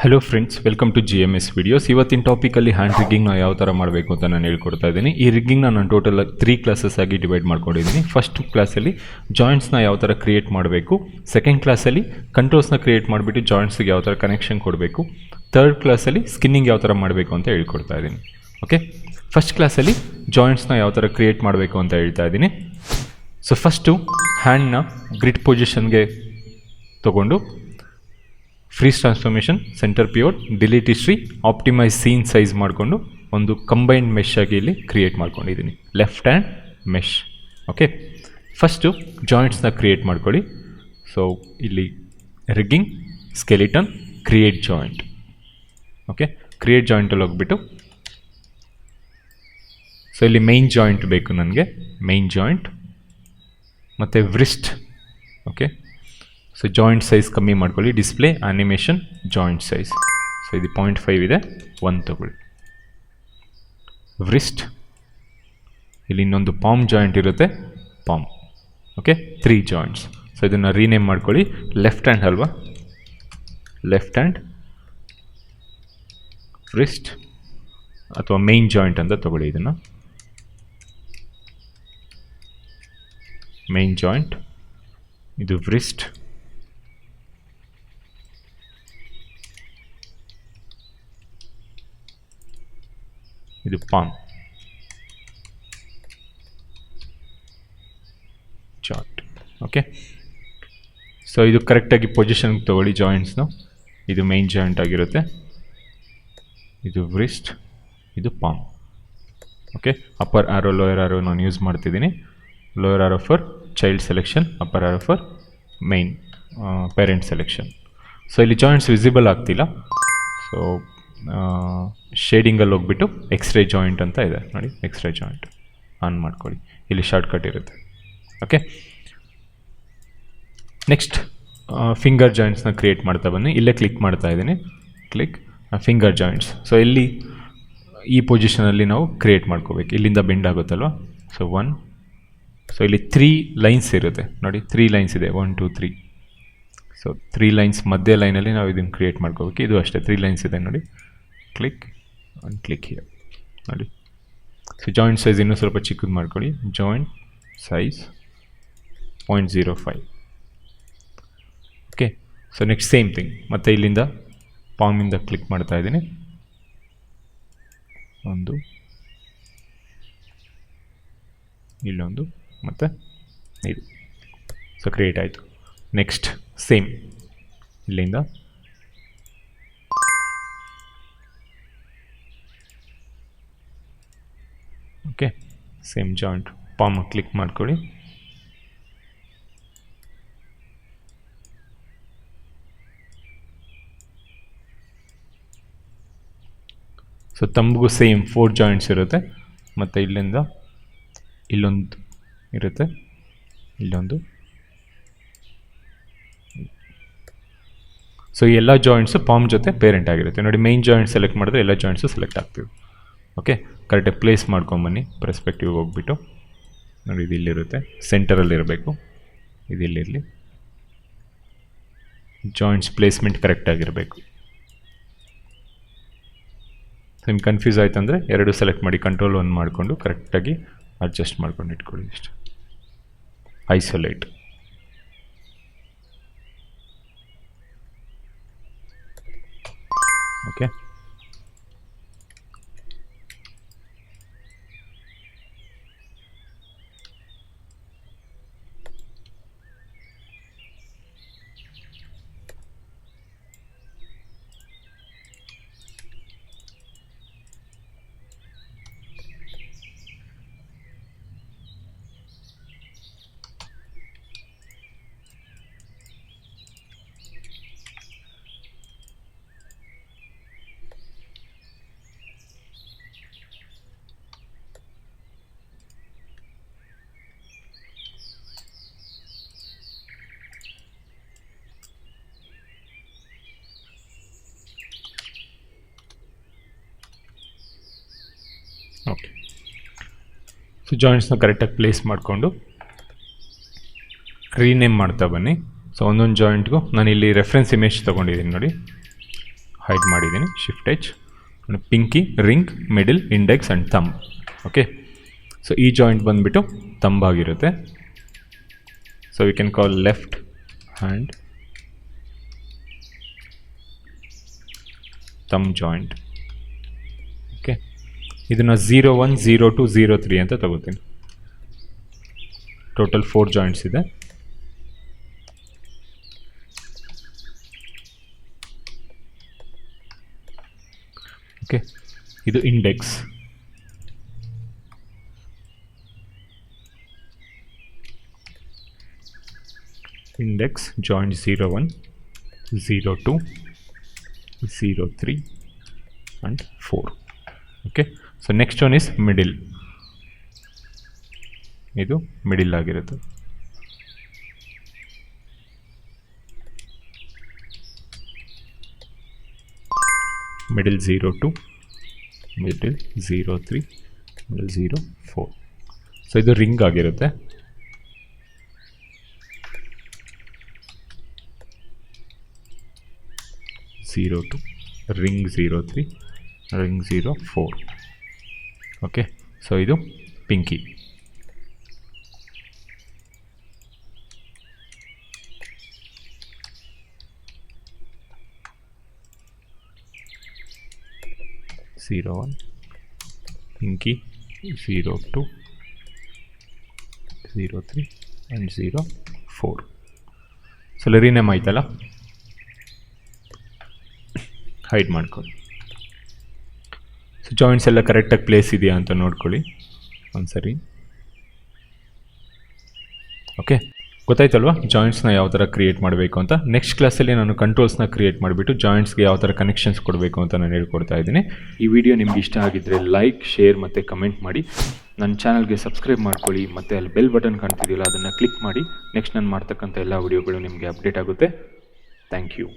Hello friends, welcome to GMS videos. ಇವತ್ತಿನ ಟಾಪಿಕಲ್ಲಿ hand ರಿಗ್ಗಿಂಗ್ನ ಯಾವ ಥರ ಮಾಡಬೇಕು ಅಂತ ನಾನು ಹೇಳ್ಕೊಡ್ತಾ ಇದ್ದೀನಿ. ಈ ರಿಗ್ಗಿಂಗ್ನ ನಾನು ಟೋಟಲ್ 3 ಕ್ಲಾಸಸ್ ಆಗಿ ಡಿವೈಡ್ ಮಾಡ್ಕೊಂಡಿದ್ದೀನಿ. ಫಸ್ಟ್ ಕ್ಲಾಸಲ್ಲಿ ಜಾಯಿಂಟ್ಸ್ನ ಯಾವ ಥರ ಕ್ರಿಯೇಟ್ ಮಾಡಬೇಕು, ಸೆಕೆಂಡ್ ಕ್ಲಾಸಲ್ಲಿ ಕಂಟ್ರೋಲ್ಸ್ನ ಕ್ರಿಯೇಟ್ ಮಾಡಿಬಿಟ್ಟು ಜಾಯಿಂಟ್ಸ್ಗೆ ಯಾವ ಥರ ಕನೆಕ್ಷನ್ ಕೊಡಬೇಕು, ಥರ್ಡ್ ಕ್ಲಾಸಲ್ಲಿ ಸ್ಕಿನ್ನಿಂಗ್ ಯಾವ ಥರ ಮಾಡಬೇಕು ಅಂತ ಹೇಳ್ಕೊಡ್ತಾ ಇದ್ದೀನಿ. ಓಕೆ, ಫಸ್ಟ್ ಕ್ಲಾಸಲ್ಲಿ ಜಾಯಿಂಟ್ಸ್ನ ಯಾವ ಥರ ಕ್ರಿಯೇಟ್ ಮಾಡಬೇಕು ಅಂತ ಹೇಳ್ತಾ ಇದ್ದೀನಿ. ಸೊ ಫಸ್ಟು ಹ್ಯಾಂಡ್ನ ಗ್ರಿಡ್ ಪೊಸಿಷನ್ಗೆ ತೊಗೊಂಡು freeze transformation, center pivot, delete history, optimise scene size ಮಾಡಿಕೊಂಡು ಒಂದು ಕಂಬೈನ್ಡ್ ಮೆಶ್ ಆಗಿ ಇಲ್ಲಿ ಕ್ರಿಯೇಟ್ ಮಾಡ್ಕೊಂಡಿದ್ದೀನಿ, left hand mesh. Okay, first ಜಾಯಿಂಟ್ಸ್ನ ಕ್ರಿಯೇಟ್ ಮಾಡ್ಕೊಳ್ಳಿ. ಸೊ ಇಲ್ಲಿ rigging, skeleton, create joint. Okay, create ಜಾಯಿಂಟಲ್ಲಿ ಹೋಗ್ಬಿಟ್ಟು ಸೊ ಇಲ್ಲಿ ಮೈನ್ ಜಾಯಿಂಟ್ ಬೇಕು ನನಗೆ, ಮೈನ್ ಜಾಯಿಂಟ್ ಮತ್ತು wrist. Okay, so joint size ಕಮ್ಮಿ ಮಾಡ್ಕೊಳ್ಳಿ, display, animation, joint size. So ಇದು 0.5 ಇದೆ, 1 ತಗೊಳ್ಳಿ. ವ್ರಿಸ್ಟ್, ಇಲ್ಲಿ ಇನ್ನೊಂದು ಪಾಮ್ ಜಾಯಿಂಟ್ ಇರುತ್ತೆ, ಪಾಮ್. Okay, 3 joints. ಸೊ ಇದನ್ನು ರೀನೇಮ್ ಮಾಡ್ಕೊಳ್ಳಿ, ಲೆಫ್ಟ್ ಹ್ಯಾಂಡ್ ಅಲ್ವಾ, ಲೆಫ್ಟ್ ಹ್ಯಾಂಡ್ ವ್ರಿಸ್ಟ್ ಅಥವಾ ಮೈನ್ ಜಾಯಿಂಟ್ ಅಂತ ತಗೊಳ್ಳಿ. ಇದನ್ನು ಮೈನ್ ಜಾಯಿಂಟ್, ಇದು ವ್ರಿಸ್ಟ್, ಇದು ಪಾಮ್ ಜಾಯಿಂಟ್. ಓಕೆ, ಸೊ ಇದು ಕರೆಕ್ಟಾಗಿ ಪೊಸಿಷನ್ಗೆ ತೊಗೊಳ್ಳಿ ಜಾಯಿಂಟ್ಸ್ನ. ಇದು ಮೈನ್ ಜಾಯಿಂಟ್ ಆಗಿರುತ್ತೆ, ಇದು ವ್ರಿಸ್ಟ್, ಇದು ಪಾಮ್. ಓಕೆ, ಅಪ್ಪರ್ ಆರೋ, ಲೋಯರ್ ಆರೋ ನಾನು ಯೂಸ್ ಮಾಡ್ತಿದ್ದೀನಿ. Lower arrow for child selection, upper arrow for main parent selection. So ಇಲ್ಲಿ ಜಾಯಿಂಟ್ಸ್ ವಿಸಿಬಲ್ ಆಗ್ತಿಲ್ಲ. ಸೊ ಶೇಡಿಂಗಲ್ಲಿ ಹೋಗ್ಬಿಟ್ಟು ಎಕ್ಸ್ರೇ ಜಾಯಿಂಟ್ ಅಂತ ಇದೆ ನೋಡಿ, ಎಕ್ಸ್ರೇ ಜಾಯಿಂಟ್ ಆನ್ ಮಾಡ್ಕೊಳ್ಳಿ, ಇಲ್ಲಿ ಶಾರ್ಟ್ಕಟ್ ಇರುತ್ತೆ. ಓಕೆ, ನೆಕ್ಸ್ಟ್ ಫಿಂಗರ್ ಜಾಯಿಂಟ್ಸ್ನ ಕ್ರಿಯೇಟ್ ಮಾಡ್ತಾ ಬನ್ನಿ. ಇಲ್ಲೇ ಕ್ಲಿಕ್ ಮಾಡ್ತಾ ಇದ್ದೀನಿ, ಕ್ಲಿಕ್ ಫಿಂಗರ್ ಜಾಯಿಂಟ್ಸ್. ಸೊ ಇಲ್ಲಿ ಈ ಪೊಸಿಷನಲ್ಲಿ ನಾವು ಕ್ರಿಯೇಟ್ ಮಾಡ್ಕೋಬೇಕು, ಇಲ್ಲಿಂದ ಬೆಂಡ್ ಆಗುತ್ತಲ್ವ. ಸೊ 1, ಸೊ ಇಲ್ಲಿ 3 ಲೈನ್ಸ್ ಇರುತ್ತೆ ನೋಡಿ, 3 ಲೈನ್ಸ್ ಇದೆ, 1 2 3. ಸೊ 3 ಲೈನ್ಸ್ ಮಧ್ಯೆ ಲೈನಲ್ಲಿ ನಾವು ಇದನ್ನು ಕ್ರಿಯೇಟ್ ಮಾಡ್ಕೋಬೇಕು. ಇದು ಅಷ್ಟೇ, 3 ಲೈನ್ಸ್ ಇದೆ ನೋಡಿ, ಕ್ಲಿಕ್ ಆ್ಯಂಡ್ ಕ್ಲಿಕ್ ಹಿಯರ್ ನೋಡಿ. ಸೊ ಜಾಯಿಂಟ್ ಸೈಜ್ ಇನ್ನೂ ಸ್ವಲ್ಪ ಚಿಕ್ಕದು ಮಾಡ್ಕೊಳ್ಳಿ, joint size 0.05. Okay, so next same thing, ಮತ್ತು ಇಲ್ಲಿಂದ ಪಾಮಿಂದ ಕ್ಲಿಕ್ ಮಾಡ್ತಾ ಇದ್ದೀನಿ, ಒಂದು, ಇಲ್ಲೊಂದು, ಮತ್ತು ಇದು. ಸೊ ಕ್ರಿಯೇಟ್ ಆಯಿತು. ನೆಕ್ಸ್ಟ್ ಸೇಮ್, ಇಲ್ಲಿಂದ okay, same joint palm click ಮಾಡ್ಕೊಳ್ಳಿ. ಸೊ ತಂಬಿಗೂ ಸೇಮ್ 4 ಜಾಯಿಂಟ್ಸ್ ಇರುತ್ತೆ, ಮತ್ತು ಇಲ್ಲಿಂದ ಇಲ್ಲೊಂದು ಇರುತ್ತೆ, ಇಲ್ಲೊಂದು. ಸೊ ಎಲ್ಲ ಜಾಯಿಂಟ್ಸು ಪಾಮ್ ಜೊತೆ ಪೇರೆಂಟ್ ಆಗಿರುತ್ತೆ ನೋಡಿ. ಮೈನ್ ಜಾಯಿಂಟ್ ಸೆಲೆಕ್ಟ್ ಮಾಡಿದ್ರೆ ಎಲ್ಲ ಜಾಯಿಂಟ್ಸು ಸೆಲೆಕ್ಟ್ ಆಗ್ತೀವಿ. ಓಕೆ, ಕರೆಕ್ಟಾಗಿ ಪ್ಲೇಸ್ ಮಾಡ್ಕೊಂಬನ್ನಿ, ಪರ್ಸ್ಪೆಕ್ಟಿವ್ ಹೋಗ್ಬಿಟ್ಟು ನೋಡಿ, ಇದು ಇಲ್ಲಿರುತ್ತೆ, ಸೆಂಟರಲ್ಲಿ ಇರಬೇಕು, ಇದು ಇಲ್ಲಿರಲಿ. Joints placement ಕರೆಕ್ಟಾಗಿರಬೇಕು. ನಿಮ್ಗೆ ಕನ್ಫ್ಯೂಸ್ ಆಯ್ತು ಅಂದರೆ 2 ಸೆಲೆಕ್ಟ್ ಮಾಡಿ, ಕಂಟ್ರೋಲ್ 1 ಮಾಡಿಕೊಂಡು ಕರೆಕ್ಟಾಗಿ ಅಡ್ಜಸ್ಟ್ ಮಾಡ್ಕೊಂಡು ಇಟ್ಕೊಳ್ಳಿ. ಇಷ್ಟು ಐಸೋಲೇಟ್. Okay, okay. ಸೊ ಜಾಯಿಂಟ್ಸ್ನ ಕರೆಕ್ಟಾಗಿ ಪ್ಲೇಸ್ ಮಾಡಿಕೊಂಡು ರೀನೇಮ್ ಮಾಡ್ತಾ ಬನ್ನಿ. ಸೊ ಒಂದೊಂದು ಜಾಯಿಂಟ್ಗೂ ನಾನು ಇಲ್ಲಿ ರೆಫರೆನ್ಸ್ ಇಮೇಜ್ ತೊಗೊಂಡಿದ್ದೀನಿ ನೋಡಿ, ಹೈಡ್ ಮಾಡಿದ್ದೀನಿ, shift H. Pinky, ring, middle, index and thumb. Okay, so ಈ ಜಾಯಿಂಟ್ ಬಂದುಬಿಟ್ಟು ಥಂಬ್ ಆಗಿರುತ್ತೆ. So we can call left hand thumb joint. Okay, ಇದನ್ನು 01, 02, 03 ಅಂತ ತಗೋತೀನಿ. ಟೋಟಲ್ 4 ಜಾಯಿಂಟ್ಸ್ ಇದೆ. ಓಕೆ, ಇದು index. Index joint 01, 02, 03 and 4. Okay, so next one is middle. ಇದು middle ಆಗಿರುತ್ತೆ. Middle 02, middle 03, middle 04. ಸೊ ಇದು ರಿಂಗ್ ಆಗಿರುತ್ತೆ. Ring 03, ring 04. ಓಕೆ, ಸೊ ಇದು pinky. Zero 1, pinky 02, 03 and 04. So rename ಆಯ್ತಲ್ಲ, ಹೈಡ್ ಮಾಡ್ಕೊಳ್ಳಿ. ಸೊ ಜಾಯಿಂಟ್ಸ್ ಎಲ್ಲ ಕರೆಕ್ಟಾಗಿ ಪ್ಲೇಸ್ ಇದೆಯಾ ಅಂತ ನೋಡ್ಕೊಳ್ಳಿ ಒಂದ್ಸರಿ. ಓಕೆ, ಗೊತ್ತಾಯ್ತಲ್ವಾ ಜಾಯಿಂಟ್ಸ್ನ ಯಾವ ಥರ ಕ್ರಿಯೇಟ್ ಮಾಡಬೇಕು ಅಂತ. ನೆಕ್ಸ್ಟ್ ಕ್ಲಾಸಲ್ಲಿ ನಾನು ಕಂಟ್ರೋಲ್ಸ್ನ ಕ್ರಿಯೇಟ್ ಮಾಡಿಬಿಟ್ಟು ಜಾಯಿಂಟ್ಸ್ಗೆ ಯಾವ ಥರ ಕನೆಕ್ಷನ್ಸ್ ಕೊಡಬೇಕು ಅಂತ ನಾನು ಹೇಳ್ಕೊಡ್ತಾ ಇದ್ದೀನಿ. ಈ ವಿಡಿಯೋ ನಿಮ್ಗೆ ಇಷ್ಟ ಆಗಿದ್ದರೆ ಲೈಕ್, ಶೇರ್ ಮತ್ತು ಕಮೆಂಟ್ ಮಾಡಿ. ನನ್ನ ಚಾನಲ್ಗೆ ಸಬ್ಸ್ಕ್ರೈಬ್ ಮಾಡ್ಕೊಳ್ಳಿ ಮತ್ತು ಅಲ್ಲಿ ಬೆಲ್ ಬಟನ್ ಕಾಣ್ತಿದೆಯಲ್ಲ ಅದನ್ನು ಕ್ಲಿಕ್ ಮಾಡಿ. ನೆಕ್ಸ್ಟ್ ನಾನು ಮಾಡ್ತಕ್ಕಂಥ ಎಲ್ಲ ವಿಡಿಯೋಗಳು ನಿಮಗೆ ಅಪ್ಡೇಟ್ ಆಗುತ್ತೆ. Thank you.